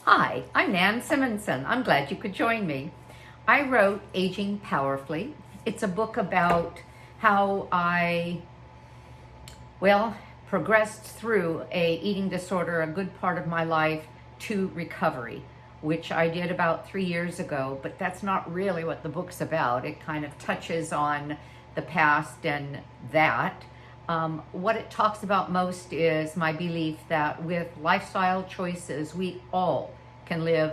Hi, I'm Nan Simonson. I'm glad you could join me. I wrote Aging Powerfully. It's a book about how I, progressed through a eating disorder a good part of my life to recovery, which I did about 3 years ago, but that's not really what the book's about. It kind of touches on the past and that. What it talks about most is my belief that with lifestyle choices, we all can live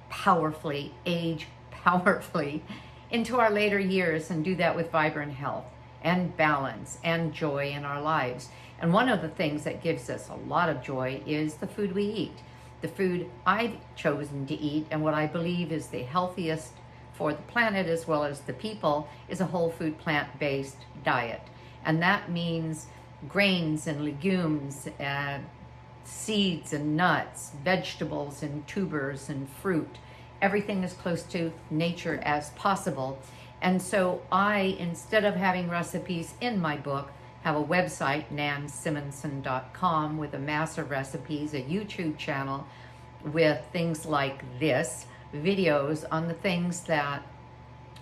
powerfully, age powerfully into our later years and do that with vibrant health and balance and joy in our lives. And one of the things that gives us a lot of joy is the food we eat. The food I've chosen to eat and what I believe is the healthiest for the planet as well as the people is a whole food plant-based diet. And that means grains and legumes, seeds and nuts, vegetables and tubers and fruit, everything as close to nature as possible. And so I, instead of having recipes in my book, have a website, nansimonson.com, with a mass of recipes, a YouTube channel with things like this, videos on the things that,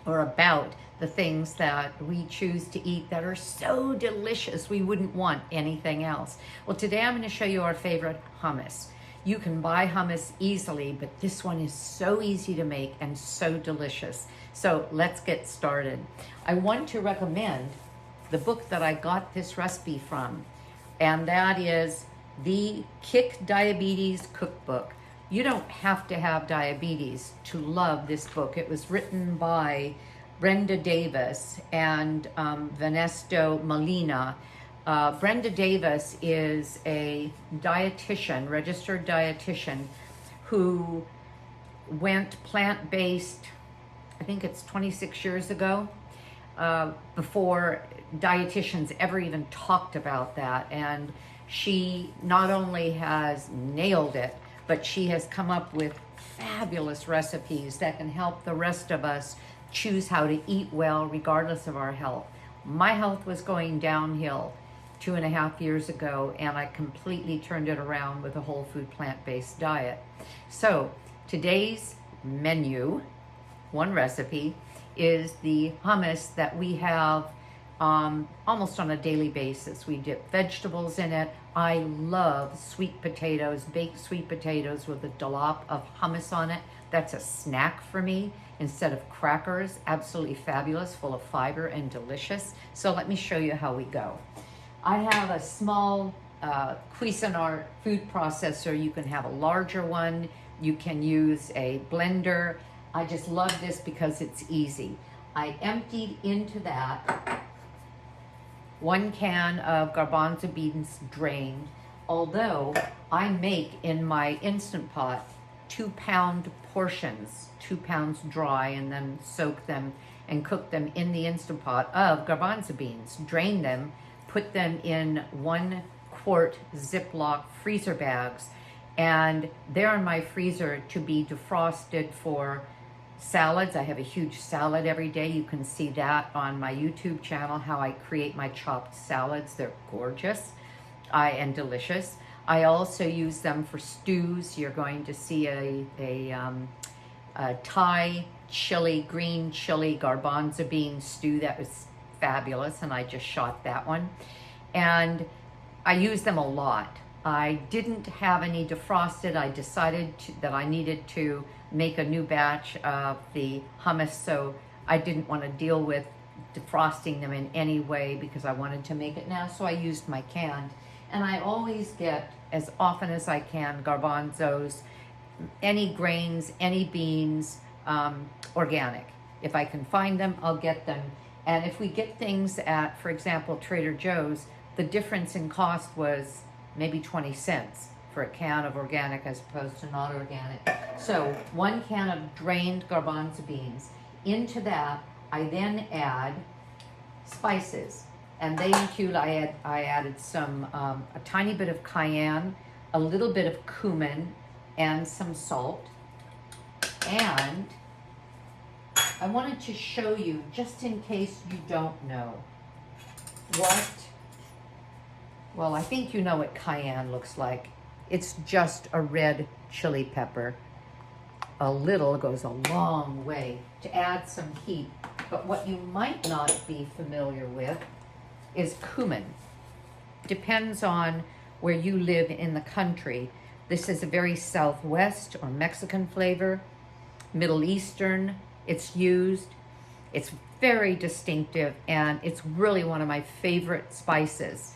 or about the things that we choose to eat that are so delicious we wouldn't want anything else. Well, today I'm going to show you our favorite hummus. You can buy hummus easily, but this one is so easy to make and so delicious. So let's get started. I want to recommend the book that I got this recipe from, and that is the Kick Diabetes Cookbook. You don't have to have diabetes to love this book. It was written by Brenda Davis and Vanesto Molina. Brenda Davis is a dietitian, registered dietitian, who went plant-based, I think it's 26 years ago, before dietitians ever even talked about that. And she not only has nailed it, but she has come up with fabulous recipes that can help the rest of us choose how to eat well regardless of our health. My health was going downhill 2.5 years ago, and I completely turned it around with a whole food plant-based diet. So today's menu, one recipe, is the hummus that we have almost on a daily basis. We dip vegetables in it. I love sweet potatoes, baked sweet potatoes with a dollop of hummus on it. That's a snack for me instead of crackers. Absolutely fabulous, full of fiber and delicious. So let me show you how we go. I have a small Cuisinart food processor. You can have a larger one. You can use a blender. I just love this because it's easy. I emptied into that 1 can of garbanzo beans drained, although I make in my Instant Pot 2-pound portions, 2 pounds dry, and then soak them and cook them in the Instant Pot of garbanzo beans. Drain them, put them in 1-quart Ziploc freezer bags, and they're in my freezer to be defrosted for salads. I have a huge salad every day. You can see that on my YouTube channel, how I create my chopped salads. They're gorgeous and delicious. I also use them for stews. You're going to see a Thai chili, green chili garbanzo bean stew that was fabulous, and I just shot that one. And I use them a lot. I didn't have any defrosted. I decided that I needed to make a new batch of the hummus, so I didn't want to deal with defrosting them in any way because I wanted to make it now, so I used my canned. And I always get, as often as I can, garbanzos, any grains, any beans, organic. If I can find them, I'll get them. And if we get things at, for example, Trader Joe's, the difference in cost was maybe 20 cents for a can of organic as opposed to not organic. So 1 can of drained garbanzo beans. Into that, I then add spices. And they include, I added some, a tiny bit of cayenne, a little bit of cumin, and some salt. And I wanted to show you, just in case you don't know, well, I think you know what cayenne looks like. It's just a red chili pepper. A little goes a long way to add some heat. But what you might not be familiar with is cumin. Depends on where you live in the country. This is a very Southwest or Mexican flavor, Middle Eastern. It's used. It's very distinctive, and it's really one of my favorite spices.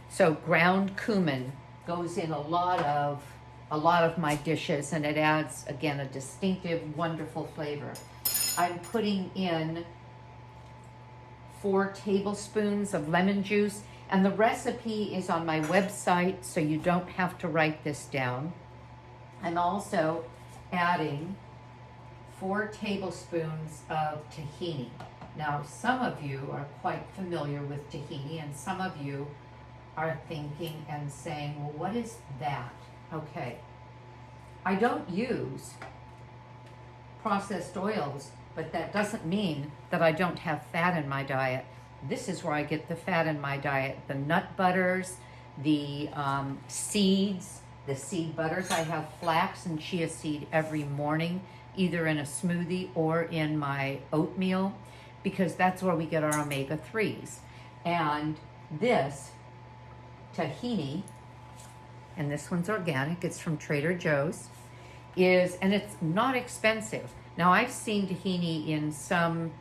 So ground cumin goes in a lot of my dishes, and it adds, again, a distinctive, wonderful flavor. I'm putting in 4 tablespoons of lemon juice, and the recipe is on my website, so you don't have to write this down. I'm also adding 4 tablespoons of tahini. Now, some of you are quite familiar with tahini, and some of you are thinking and saying, well, what is that? Okay. I don't use processed oils, but that doesn't mean that I don't have fat in my diet. This is where I get the fat in my diet. The nut butters, the seeds, the seed butters. I have flax and chia seed every morning, either in a smoothie or in my oatmeal, because that's where we get our omega-3s. And this tahini, and this one's organic, it's from Trader Joe's, and it's not expensive. Now, I've seen tahini in some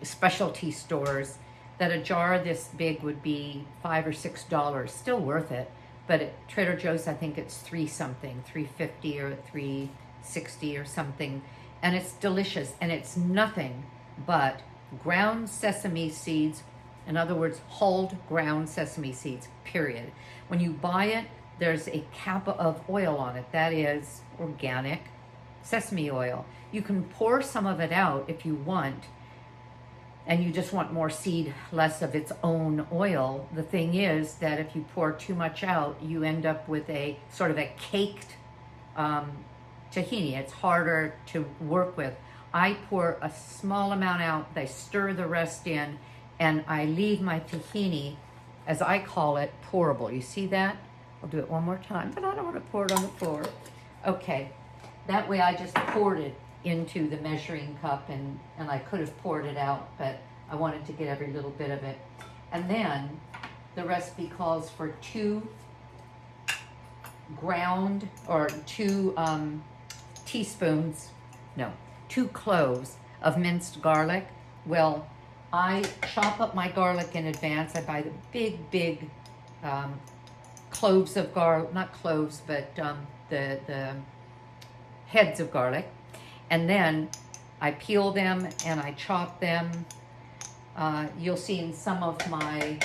specialty stores that a jar this big would be $5 or $6, still worth it. But at Trader Joe's, I think it's $3-something, $3.50 or $3.60 or something, and it's delicious. And it's nothing but ground sesame seeds. In other words, hulled ground sesame seeds, period. When you buy it, there's a cap of oil on it. That is organic sesame oil. You can pour some of it out if you want, and you just want more seed, less of its own oil. The thing is that if you pour too much out, you end up with a sort of a caked tahini. It's harder to work with. I pour a small amount out, I stir the rest in, and I leave my tahini, as I call it, pourable. You see that? I'll do it one more time, but I don't want to pour it on the floor. Okay, that way I just poured it into the measuring cup, and I could have poured it out, but I wanted to get every little bit of it. And then the recipe calls for 2 cloves of minced garlic. Well, I chop up my garlic in advance. I buy the big cloves of garlic, not cloves, but the heads of garlic. And then I peel them and I chop them. You'll see in some of my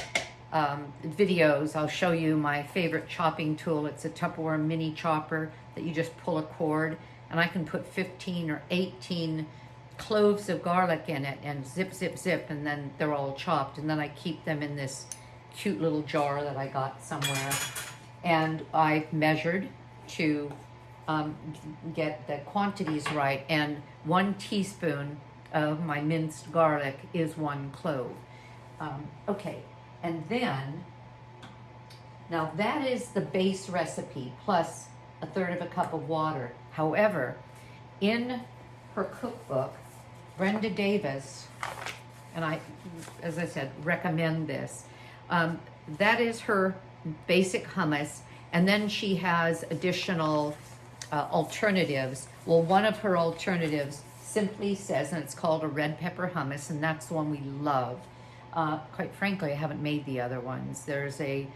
videos, I'll show you my favorite chopping tool. It's a Tupperware mini chopper that you just pull a cord, and I can put 15 or 18 cloves of garlic in it and zip, zip, zip, and then they're all chopped. And then I keep them in this cute little jar that I got somewhere. And I've measured to get the quantities right, and 1 teaspoon of my minced garlic is 1 clove. Okay, and then, now that is the base recipe plus 1/3 cup of water. However, in her cookbook, Brenda Davis, and I, as I said, recommend this. That is her basic hummus, and then she has additional alternatives. Well, one of her alternatives simply says, and it's called a red pepper hummus, and that's the one we love. Quite frankly, I haven't made the other ones. There's a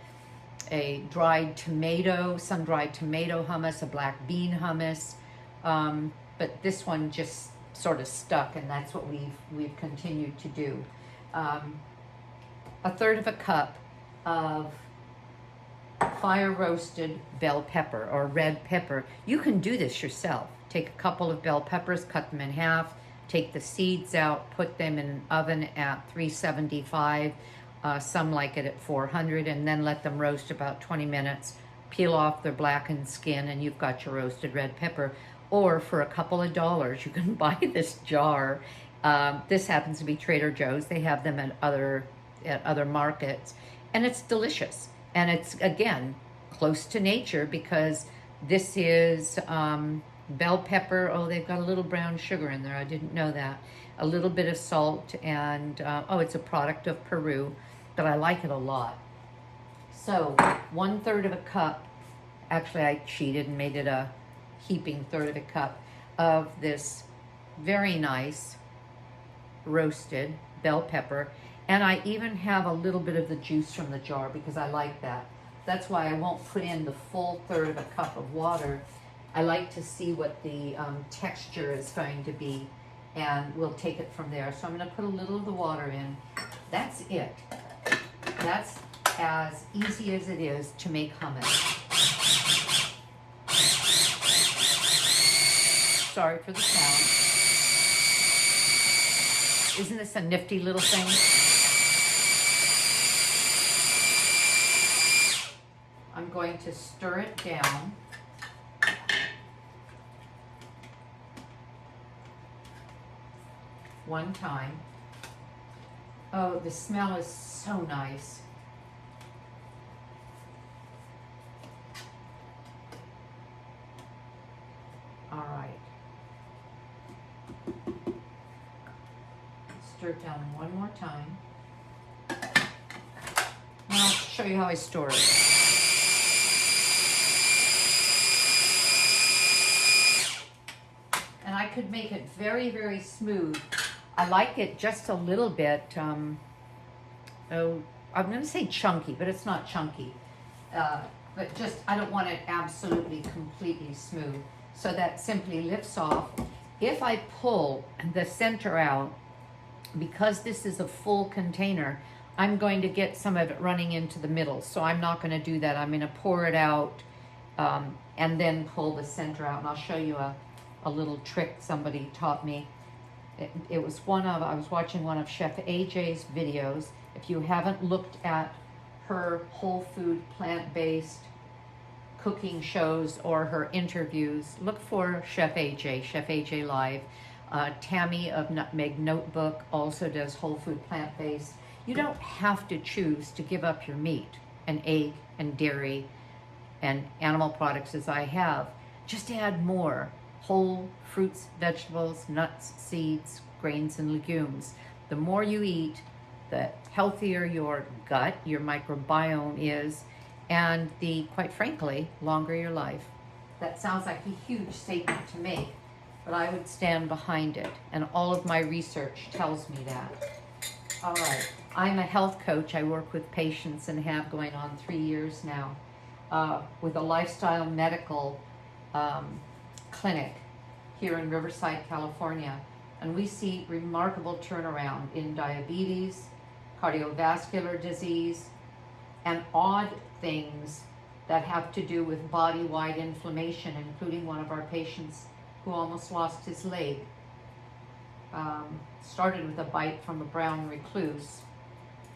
sun-dried tomato hummus, a black bean hummus, but this one just sort of stuck, and that's what we've continued to do. 1/3 cup of fire roasted bell pepper or red pepper. You can do this yourself. Take a couple of bell peppers, cut them in half, take the seeds out, put them in an oven at 375, some like it at 400, and then let them roast about 20 minutes. Peel off their blackened skin, and you've got your roasted red pepper. Or for a couple of dollars, you can buy this jar. This happens to be Trader Joe's. They have them at other markets, and it's delicious. And it's, again, close to nature because this is bell pepper. Oh, they've got a little brown sugar in there. I didn't know that. A little bit of salt, and oh, it's a product of Peru, but I like it a lot. So 1/3 of a cup, actually I cheated and made it a heaping third of a cup of this very nice roasted bell pepper. And I even have a little bit of the juice from the jar because I like that. That's why I won't put in the full 1/3 of a cup of water. I like to see what the texture is going to be, and we'll take it from there. So I'm going to put a little of the water in. That's it. That's as easy as it is to make hummus. Sorry for the sound. Isn't this a nifty little thing? I'm going to stir it down. One time. Oh, the smell is so nice. All right. Stir it down one more time. And I'll show you how I store it. And I could make it very, very smooth. I like it just a little bit, I'm going to say chunky, but it's not chunky. But just, I don't want it absolutely, completely smooth. So that simply lifts off. If I pull the center out, because this is a full container, I'm going to get some of it running into the middle. So I'm not going to do that. I'm going to pour it out and then pull the center out. And I'll show you a little trick somebody taught me. It was I was watching one of Chef AJ's videos. If you haven't looked at her whole food, plant-based cooking shows or her interviews, look for Chef AJ Live. Tammy of Nutmeg Notebook also does whole food, plant-based. You don't have to choose to give up your meat and egg and dairy and animal products as I have. Just add more whole fruits, vegetables, nuts, seeds, grains, and legumes. The more you eat, the healthier your gut, your microbiome is, and quite frankly, longer your life. That sounds like a huge statement to make, but I would stand behind it, and all of my research tells me that. All right, I'm a health coach. I work with patients and have going on 3 years now with a lifestyle medical clinic here in Riverside, California, and we see remarkable turnaround in diabetes, cardiovascular disease, and odd things that have to do with body-wide inflammation, including one of our patients who almost lost his leg. Started with a bite from a brown recluse,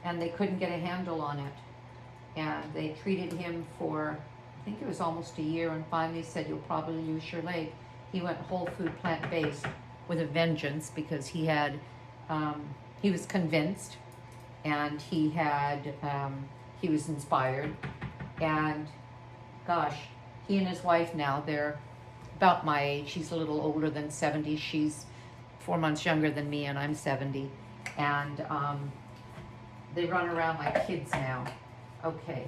and they couldn't get a handle on it. And they treated him for, I think it was almost a year, and finally said, "You'll probably lose your leg." He went whole food, plant-based with a vengeance because he had, he was convinced, and he was inspired. And gosh, he and his wife now, they're about my age. He's a little older than 70. She's 4 months younger than me, and I'm 70. And they run around like kids now. Okay,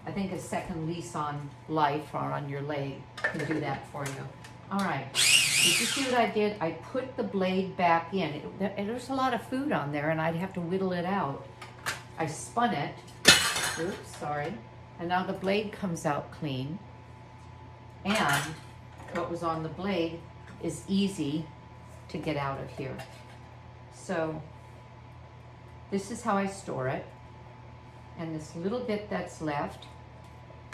I think a second lease on life or on your leg can do that for you. All right, did you see what I did? I put the blade back in. There's a lot of food on there, and I'd have to whittle it out. I spun it. Oops, sorry. And now the blade comes out clean. And what was on the blade is easy to get out of here. So this is how I store it. And this little bit that's left,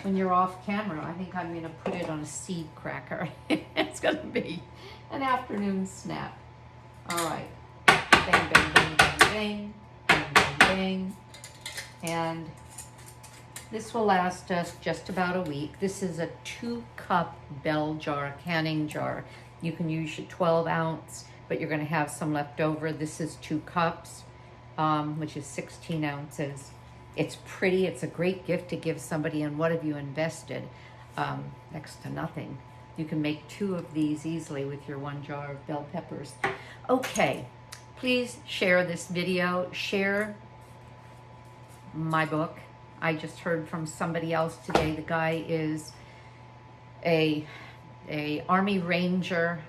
when you're off camera, I think I'm going to put it on a seed cracker. It's going to be an afternoon snack. All right. Bang, bang, bang, bang, bang. Bang, bang, bang. And this will last us just about a week. This is a 2-cup bell jar, canning jar. You can use your 12 ounce, but you're going to have some left over. This is 2 cups, which is 16 ounces. It's pretty. It's a great gift to give somebody. And what have you invested? Next to nothing. You can make 2 of these easily with your 1 jar of bell peppers. Okay, please share this video. Share my book. I just heard from somebody else today. The guy is a Army Ranger,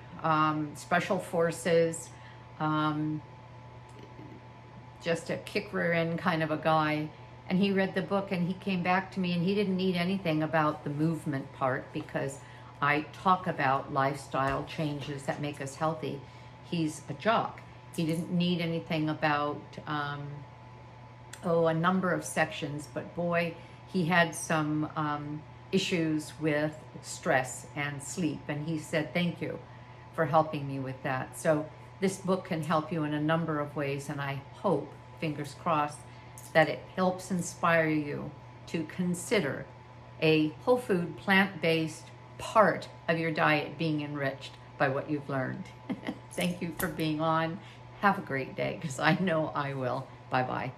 Special Forces, just a kick rear end kind of a guy. And he read the book and he came back to me, and he didn't need anything about the movement part because I talk about lifestyle changes that make us healthy. He's a jock. He didn't need anything about, a number of sections, but boy, he had some issues with stress and sleep. And he said, thank you for helping me with that. So this book can help you in a number of ways, and I hope, fingers crossed, that it helps inspire you to consider a whole food, plant-based part of your diet being enriched by what you've learned. Thank you for being on. Have a great day, because I know I will. Bye-bye.